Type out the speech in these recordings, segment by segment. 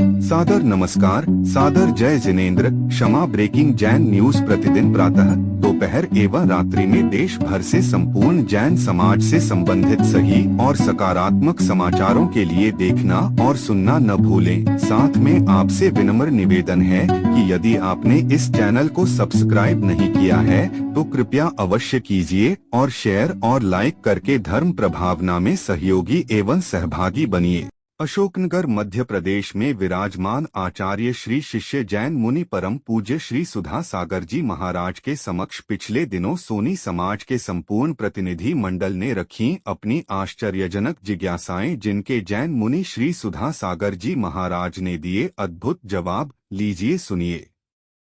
सादर नमस्कार, सादर जय जिनेंद्र। क्षमा ब्रेकिंग जैन न्यूज प्रतिदिन प्रातः, दोपहर एवं रात्रि में देश भर से संपूर्ण जैन समाज से संबंधित सही और सकारात्मक समाचारों के लिए देखना और सुनना न भूलें। साथ में आपसे विनम्र निवेदन है कि यदि आपने इस चैनल को सब्सक्राइब नहीं किया है तो कृपया अवश्य कीजिए और शेयर और लाइक करके धर्म प्रभावना में सहयोगी एवं सहभागी बनिए। अशोकनगर मध्य प्रदेश में विराजमान आचार्य श्री शिष्य जैन मुनि परम पूज्य श्री सुधा सागर जी महाराज के समक्ष पिछले दिनों सोनी समाज के संपूर्ण प्रतिनिधि मंडल ने रखी अपनी आश्चर्यजनक जिज्ञासाएं, जिनके जैन मुनि श्री सुधा सागर जी महाराज ने दिए अद्भुत जवाब। लीजिए सुनिए।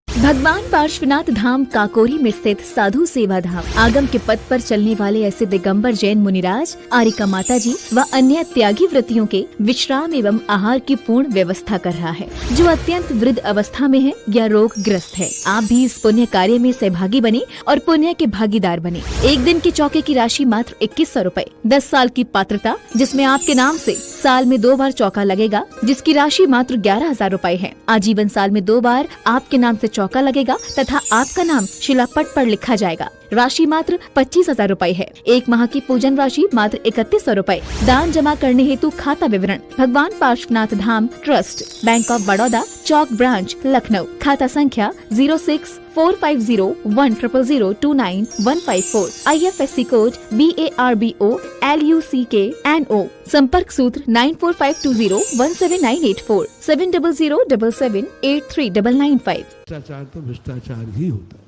भगवान पार्श्वनाथ धाम काकोरी में स्थित साधु सेवा धाम आगम के पथ पर चलने वाले ऐसे दिगंबर जैन मुनिराज, आरिका माता जी व अन्य त्यागी व्रतियों के विश्राम एवं आहार की पूर्ण व्यवस्था कर रहा है, जो अत्यंत वृद्ध अवस्था में है या रोग ग्रस्त है। आप भी इस पुण्य कार्य में सहभागी बने और पुण्य के भागीदार बने। एक दिन के चौके की राशि मात्र 2100 रूपए। 10 साल की पात्रता, जिसमें आपके नाम से साल में 2 बार चौका लगेगा, जिसकी राशि मात्र 11,000 रूपए है। आजीवन साल में 2 बार आपके नाम से चौका लगेगा तथा आपका नाम शिलापट पर लिखा जाएगा। राशि मात्र 25,000 रूपए है। 1 माह की पूजन राशि मात्र 3100 रूपए। दान जमा करने हेतु खाता विवरण Bhagwan Parshwanath Dham trust, bank of Baroda, Chowk branch, Lucknow. खाता संख्या 0645010029,154। IFSC code BARBO LUCKNO। संपर्क सूत्र 9452017984 70077783995। भ्रष्टाचार तो भ्रष्टाचार ही होता है।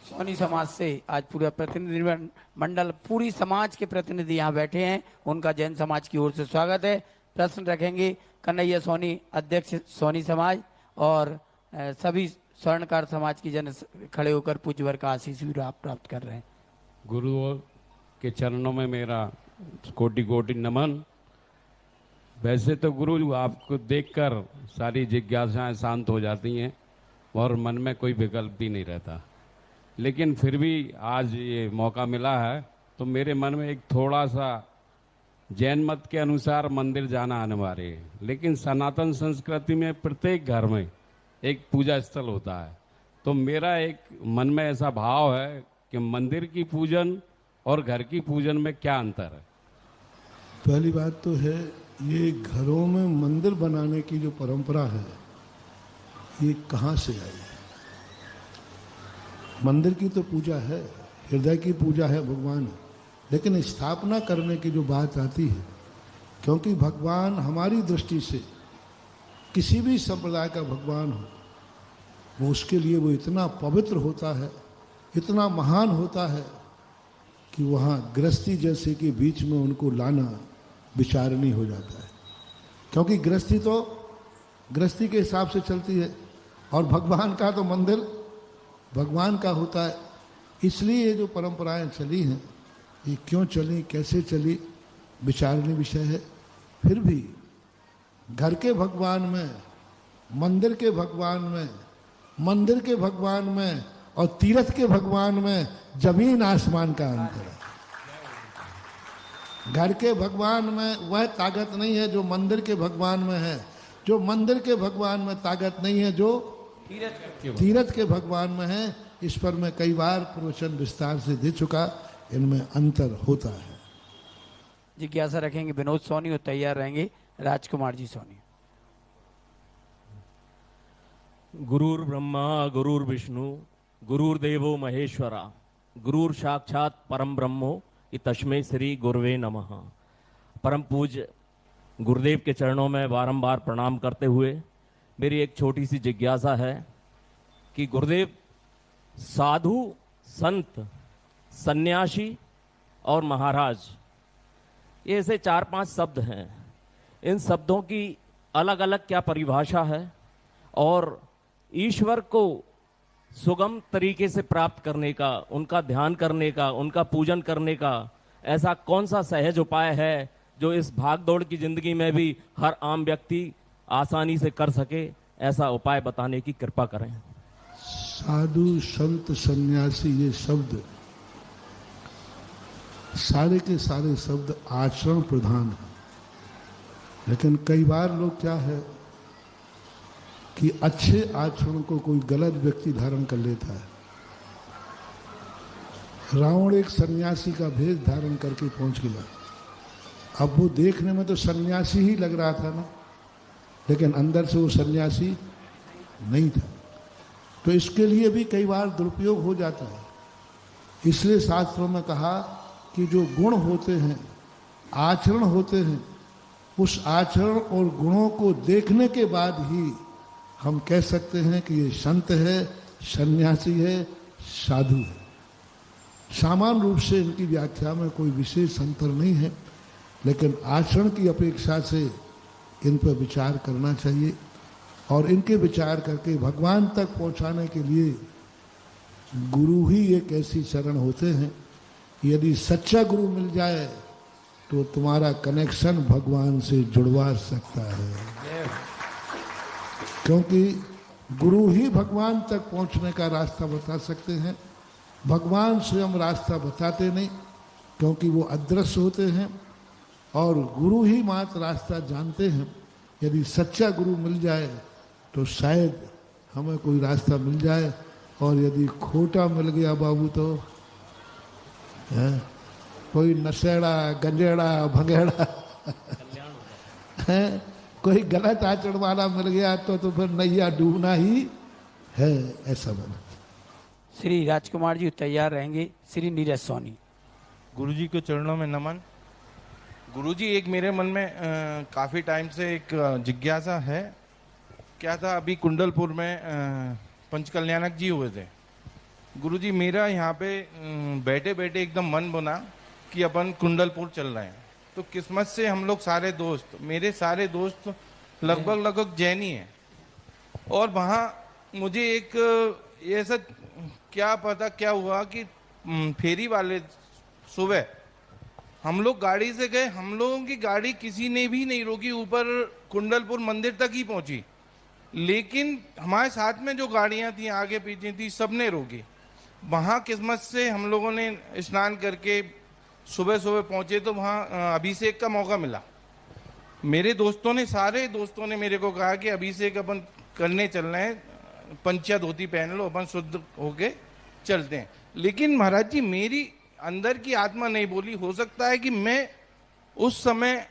सोनी समाज से आज पूरा प्रतिनिधि मंडल, पूरी समाज के प्रतिनिधि यहाँ बैठे हैं। उनका जैन समाज की ओर से स्वागत है। प्रश्न रखेंगे कन्हैया सोनी, अध्यक्ष सोनी समाज, और सभी स्वर्णकार समाज की जन खड़े होकर पूज्यवर का आशीष भी प्राप्त कर रहे हैं। गुरुओं के चरणों में मेरा कोटि कोटि नमन। वैसे तो गुरु आपको देखकर सारी जिज्ञासाएं शांत हो जाती हैं और मन में कोई विकल्प भी नहीं रहता, लेकिन फिर भी आज ये मौका मिला है तो मेरे मन में एक थोड़ा सा जैन मत के अनुसार मंदिर जाना अनिवार्य है, लेकिन सनातन संस्कृति में प्रत्येक घर में एक पूजा स्थल होता है। तो मेरा एक मन में ऐसा भाव है कि मंदिर की पूजन और घर की पूजन में क्या अंतर है। पहली बात तो है, ये घरों में मंदिर बनाने की जो परंपरा है ये कहाँ से आई? मंदिर की तो पूजा है, हृदय की पूजा है भगवान, लेकिन स्थापना करने की जो बात आती है, क्योंकि भगवान हमारी दृष्टि से किसी भी संप्रदाय का भगवान हो, वो उसके लिए वो इतना पवित्र होता है, इतना महान होता है कि वहाँ गृहस्थी जैसे कि बीच में उनको लाना विचारणीय हो जाता है, क्योंकि गृहस्थी तो गृहस्थी के हिसाब से चलती है और भगवान का तो मंदिर भगवान का होता है। इसलिए ये जो परंपराएं चली हैं, ये क्यों चली, कैसे चली, विचारणीय विषय है। फिर भी घर के भगवान में, मंदिर के भगवान में, मंदिर के भगवान में और तीर्थ के भगवान में जमीन आसमान का अंतर है। घर के भगवान में वह ताकत नहीं है जो मंदिर के भगवान में है, जो मंदिर के भगवान में ताकत नहीं है जो तीर्थ के भगवान में है। इस पर मैं कई बार प्रवचन विस्तार से दे चुका, इनमें अंतर होता है। जिज्ञासा रखेंगे विनोद सोनी और तैयार रहेंगे राजकुमार जी सोनी। गुरुर् ब्रह्मा गुरुर्विष्णु गुरुर्देवो महेश्वरा गुरुर साक्षात परम ब्रह्मो तस्मै श्री गुरुवे नमः। परम पूज्य गुरुदेव के चरणों में बारंबार प्रणाम करते हुए मेरी एक छोटी सी जिज्ञासा है कि गुरुदेव, साधु, संत, सन्यासी और महाराज, ये ऐसे 4-5 शब्द हैं। इन शब्दों की अलग अलग क्या परिभाषा है और ईश्वर को सुगम तरीके से प्राप्त करने का, उनका ध्यान करने का, उनका पूजन करने का ऐसा कौन सा सहज उपाय है जो इस भाग दौड़ की जिंदगी में भी हर आम व्यक्ति आसानी से कर सके? ऐसा उपाय बताने की कृपा करें। साधु, संत, सन्यासी, ये शब्द सारे के सारे शब्द आचरण प्रधान है, लेकिन कई बार लोग क्या है, कि अच्छे आचरण को कोई गलत व्यक्ति धारण कर लेता है। रावण एक सन्यासी का भेष धारण करके पहुंच गया। अब वो देखने में तो सन्यासी ही लग रहा था ना, लेकिन अंदर से वो सन्यासी नहीं था। तो इसके लिए भी कई बार दुरुपयोग हो जाता है। इसलिए शास्त्रों में कहा कि जो गुण होते हैं, आचरण होते हैं, उस आचरण और गुणों को देखने के बाद ही हम कह सकते हैं कि ये संत है, सन्यासी है, साधु है। सामान्य रूप से इनकी व्याख्या में कोई विशेष अंतर नहीं है, लेकिन आचरण की अपेक्षा से इन पर विचार करना चाहिए और इनके विचार करके भगवान तक पहुंचाने के लिए गुरु ही एक ऐसी शरण होते हैं। यदि सच्चा गुरु मिल जाए तो तुम्हारा कनेक्शन भगवान से जुड़वा सकता है, क्योंकि गुरु ही भगवान तक पहुंचने का रास्ता बता सकते हैं। भगवान स्वयं रास्ता बताते नहीं, क्योंकि वो अदृश्य होते हैं और गुरु ही मात्र रास्ता जानते हैं। यदि सच्चा गुरु मिल जाए तो शायद हमें कोई रास्ता मिल जाए, और यदि खोटा मिल गया बाबू तो है कोई नशेड़ा, गंजेड़ा, भंगेड़ा है, कोई गलत आचरण वाला मिल गया तो फिर नैया डूबना ही है। ऐसा बना। श्री राजकुमार जी तैयार रहेंगे। श्री नीरज सोनी। गुरुजी के चरणों में नमन। गुरुजी, एक मेरे मन में काफ़ी टाइम से एक जिज्ञासा है। क्या था, अभी कुंडलपुर में पंचकल्याणक जी हुए थे। गुरुजी, मेरा यहाँ पे बैठे बैठे एकदम मन बना कि अपन कुंडलपुर चल रहे हैं। तो किस्मत से हम लोग सारे दोस्त, मेरे सारे दोस्त लगभग जैनी हैं, और वहाँ मुझे एक ऐसा क्या पता क्या हुआ कि फेरी वाले सुबह हम लोग गाड़ी से गए, हम लोगों की गाड़ी किसी ने भी नहीं रोकी, ऊपर कुंडलपुर मंदिर तक ही पहुंची। लेकिन हमारे साथ में जो गाड़ियां थी आगे पीछे थी, सबने रोकी। वहाँ किस्मत से हम लोगों ने स्नान करके सुबह सुबह पहुंचे तो वहाँ अभिषेक का मौका मिला। मेरे दोस्तों ने, सारे दोस्तों ने मेरे को कहा कि अभिषेक अपन करने चल रहे हैं, पंचा धोती पहन लो, अपन शुद्ध होके चलते हैं। लेकिन महाराज जी, मेरी अंदर की आत्मा नहीं बोली। हो सकता है कि मैं उस समय,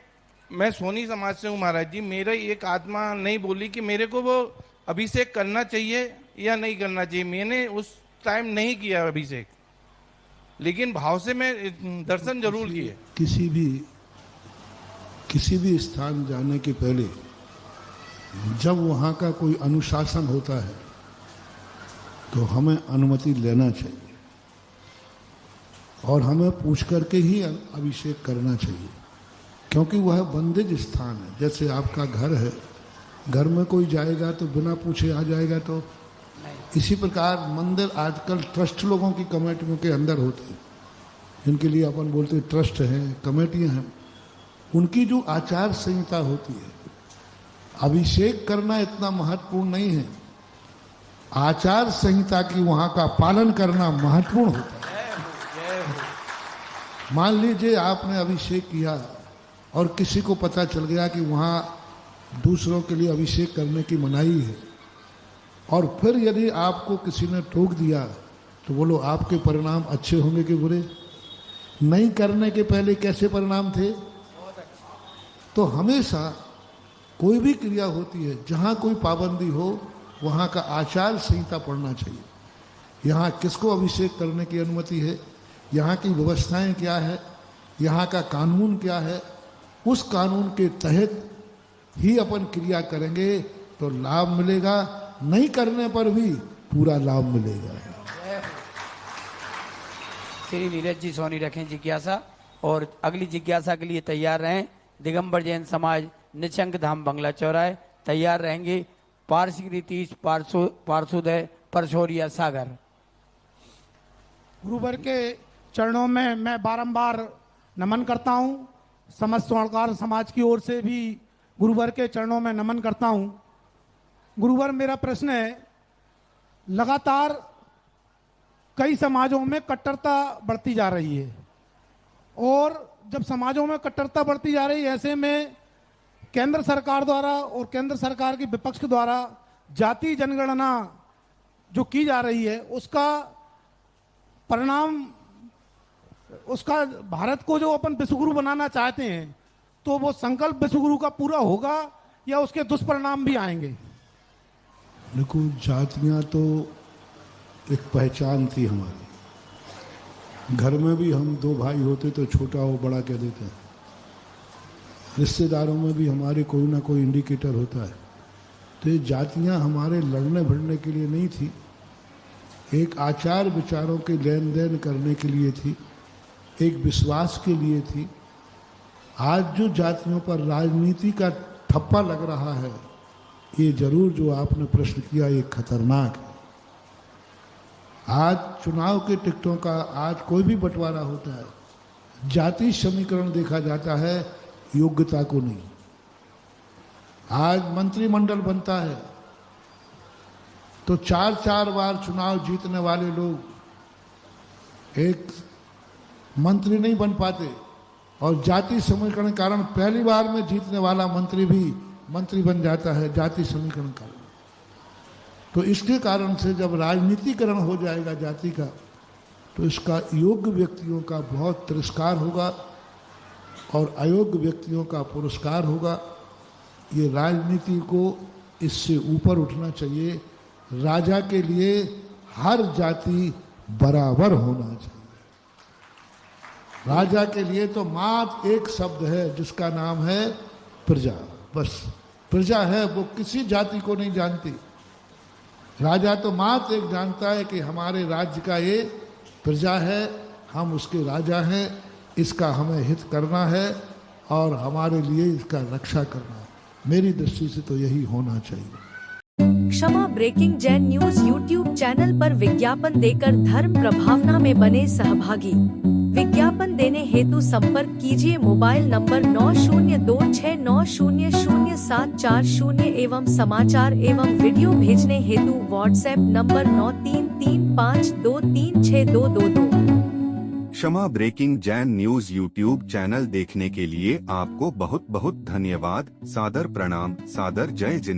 मैं सोनी समाज से हूँ महाराज जी, मेरा एक आत्मा नहीं बोली कि मेरे को वो अभिषेक करना चाहिए या नहीं करना चाहिए। मैंने उस टाइम नहीं किया अभिषेक, लेकिन भाव से मैं दर्शन जरूर किए। किसी भी स्थान जाने के पहले जब वहाँ का कोई अनुशासन होता है तो हमें अनुमति लेना चाहिए और हमें पूछ करके ही अभिषेक करना चाहिए, क्योंकि वह बंदिज स्थान है। जैसे आपका घर है, घर में कोई जाएगा तो बिना पूछे आ जाएगा, तो इसी प्रकार मंदिर आजकल ट्रस्ट लोगों की कमेटियों के अंदर होते हैं, जिनके लिए अपन बोलते हैं ट्रस्ट हैं, कमेटियां हैं। उनकी जो आचार संहिता होती है, अभिषेक करना इतना महत्वपूर्ण नहीं है, आचार संहिता की वहाँ का पालन करना महत्वपूर्ण होता है। मान लीजिए आपने अभिषेक किया और किसी को पता चल गया कि वहाँ दूसरों के लिए अभिषेक करने की मनाही है, और फिर यदि आपको किसी ने टोक दिया तो बोलो आपके परिणाम अच्छे होंगे कि बुरे? नहीं करने के पहले कैसे परिणाम थे? तो हमेशा कोई भी क्रिया होती है, जहाँ कोई पाबंदी हो वहाँ का आचार संहिता पढ़ना चाहिए। यहाँ किसको अभिषेक करने की अनुमति है, यहाँ की व्यवस्थाएं क्या है, यहाँ का कानून क्या है, उस कानून के तहत ही अपन क्रिया करेंगे तो लाभ मिलेगा, नहीं करने पर भी पूरा लाभ मिलेगा। श्री नीरज जी सोनी रखें जिज्ञासा, और अगली जिज्ञासा के लिए तैयार रहें। दिगंबर जैन समाज निशंक धाम बंगला चौराहे तैयार रहेंगे। पारसिक रीतीश पार्षोदय परशोरिया सागर। गुरुवर के चरणों में मैं बारंबार नमन करता हूं। समस्त स्वर्णकार समाज की ओर से भी गुरुवर के चरणों में नमन करता हूं। गुरुवर, मेरा प्रश्न है, लगातार कई समाजों में कट्टरता बढ़ती जा रही है, और जब समाजों में कट्टरता बढ़ती जा रही है, ऐसे में केंद्र सरकार द्वारा और केंद्र सरकार की विपक्ष के द्वारा जाति जनगणना जो की जा रही है उसका परिणाम, उसका भारत को जो अपन विश्वगुरु बनाना चाहते हैं तो वो संकल्प विश्वगुरु का पूरा होगा या उसके दुष्परिणाम भी आएंगे? देखो, जातियाँ तो एक पहचान थी हमारी। घर में भी हम दो भाई होते तो छोटा हो बड़ा कह देते हैं, रिश्तेदारों में भी हमारे कोई ना कोई इंडिकेटर होता है। तो ये जातियाँ हमारे लड़ने भिड़ने के लिए नहीं थी, एक आचार विचारों के लेन देन करने के लिए थी, एक विश्वास के लिए थी। आज जो जातियों पर राजनीति का ठप्पा लग रहा है, ये जरूर जो आपने प्रश्न किया ये खतरनाक है। आज चुनाव के टिकटों का आज कोई भी बंटवारा होता है, जाति समीकरण देखा जाता है, योग्यता को नहीं। आज मंत्रिमंडल बनता है तो 4-4 बार चुनाव जीतने वाले लोग एक मंत्री नहीं बन पाते, और जाति समीकरण के कारण पहली बार में जीतने वाला मंत्री भी मंत्री बन जाता है, जाति समीकरण कारण। तो इसके कारण से जब राजनीतिकरण हो जाएगा जाति का, तो इसका योग्य व्यक्तियों का बहुत तिरस्कार होगा और अयोग्य व्यक्तियों का पुरस्कार होगा। ये राजनीति को इससे ऊपर उठना चाहिए। राजा के लिए हर जाति बराबर होना चाहिए। राजा के लिए तो मात्र एक शब्द है जिसका नाम है प्रजा। बस प्रजा है, वो किसी जाति को नहीं जानती। राजा तो मात्र एक जानता है कि हमारे राज्य का ये प्रजा है, हम उसके राजा हैं, इसका हमें हित करना है और हमारे लिए इसका रक्षा करना है। मेरी दृष्टि से तो यही होना चाहिए। Kshama breaking Jain news YouTube channel पर विज्ञापन देकर धर्म प्रभावना में बने सहभागी। विज्ञापन देने हेतु संपर्क कीजिए मोबाइल नंबर 9026900740 एवं समाचार एवं वीडियो भेजने हेतु WhatsApp number 9335236222। Kshama breaking Jain news YouTube channel देखने के लिए आपको बहुत बहुत धन्यवाद। सादर प्रणाम, सादर जय जिनेंद्र।